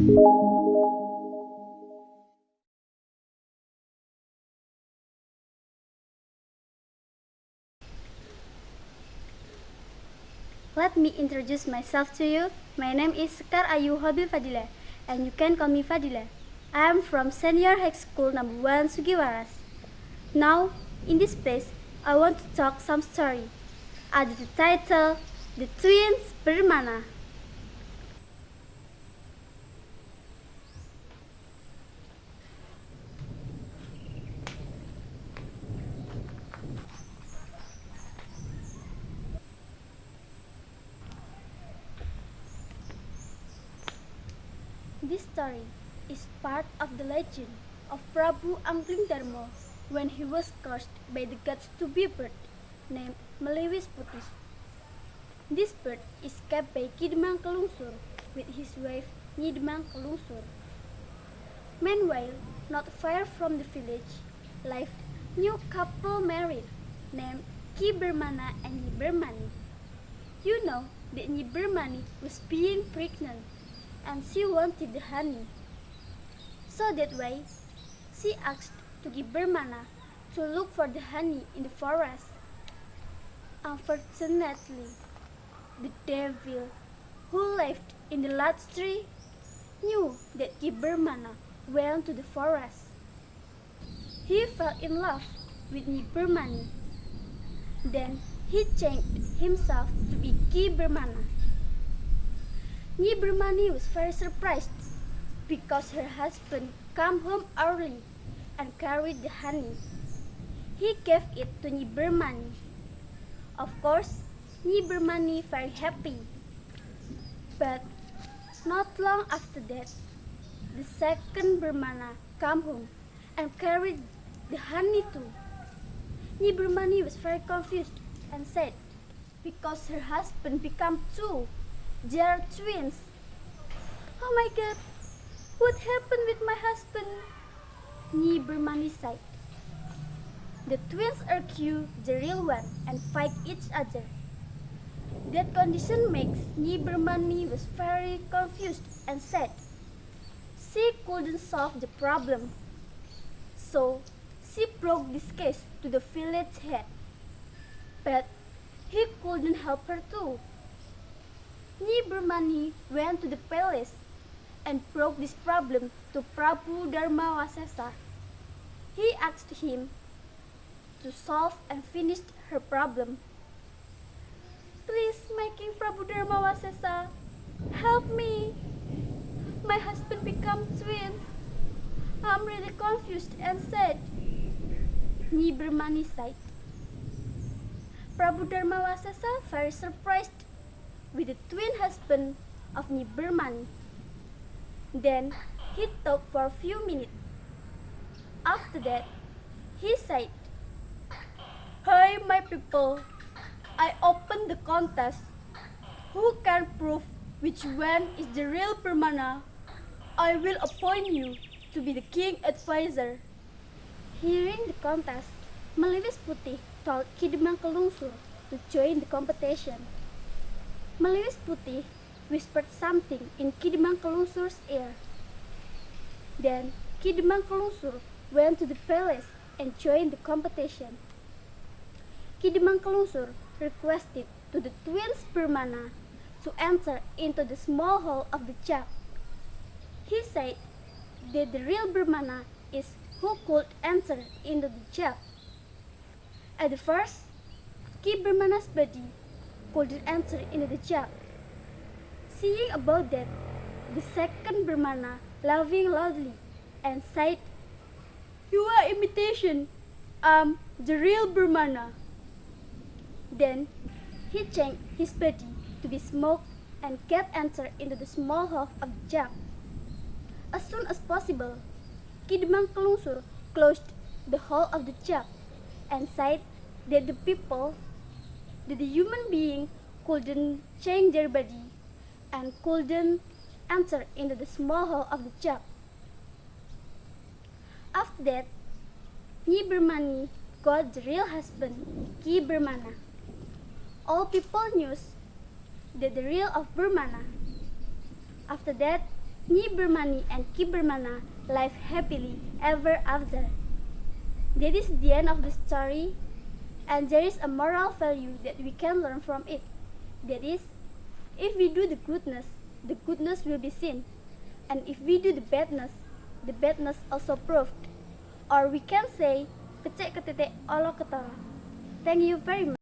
Let me introduce myself to you. My name is Sekar Ayu Q.F, and you can call me Fadila. I am from Senior High School number 1 Sugihwaras. Now, in this place, I want to talk some story. Under the title, The Twins Bermana. This story is part of the legend of Prabu Anglingdarma when he was cursed by the gods to be a bird named Melewis Putih. This bird is kept by Kidemang Kelungsur with his wife Nyidemang Kelungsur. Meanwhile, not far from the village, lived new couple married named Ki Bermana and Nyi Bermani. You know that Nyi Bermani was being pregnant and she wanted the honey. So that way, she asked to Ki Bermana to look for the honey in the forest. Unfortunately, the devil who lived in the large tree knew that Ki Bermana went to the forest. He fell in love with Nyi Bermani. Then he changed himself to be Ki Bermana. Nyi Bermani was very surprised because her husband came home early and carried the honey. He gave it to Nyi Bermani. Of course, Nyi Bermani very happy. But not long after that, the second Bermana came home and carried the honey too. Nyi Bermani was very confused and said, because her husband became two, they are twins. Oh my God, what happened with my husband? Nyi Bermani sighed. The twins argue the real one and fight each other. That condition makes Nyi Bermani was very confused and said she couldn't solve the problem. So she broke this case to the village head. But he couldn't help her too. Nyi Bermani went to the palace and broke this problem to Prabu Darmawasesa. He asked him to solve and finish her problem. Please, my King Prabu Darmawasesa, help me. My husband became twins. I'm really confused and sad. Nyi Bermani sighed. Prabu Darmawasesa very surprised with the twin husband of Nyi Bermani. Then he talked for a few minutes. After that, he said, "Hey my people, I open the contest. Who can prove which one is the real Bermana? I will appoint you to be the king advisor." Hearing the contest, Melewis Putih told Kidemang Kelungsur to join the competition. Melewis Putih whispered something in Kidemang Kelungsur's ear. Then Kidemang Kelungsur went to the palace and joined the competition. Kidemang Kelungsur requested to the twins Bermana to enter into the small hall of the jug. He said that the real Bermana is who could enter into the jug. At the first, Ki Bermana's body couldn't enter into the jug. Seeing about that, the second Bermana laughing loudly and said, "You are imitation. I'm the real Bermana." Then he changed his body to be smoke and get entered into the small hall of the jug. As soon as possible, Kidemang Kelungsur closed the hall of the jug and said that the human being couldn't change their body and couldn't enter into the small hall of the jug. After that, Nyi Bermani got the real husband, Ki Bermana. All people knew that the real of Bermana. After that, Nyi Bermani and Ki Bermana live happily ever after. That is the end of the story, and there is a moral value that we can learn from it. That is, if we do the goodness will be seen, and if we do the badness also proved. Or we can say, kecek ketitik olo ketara. Thank you very much.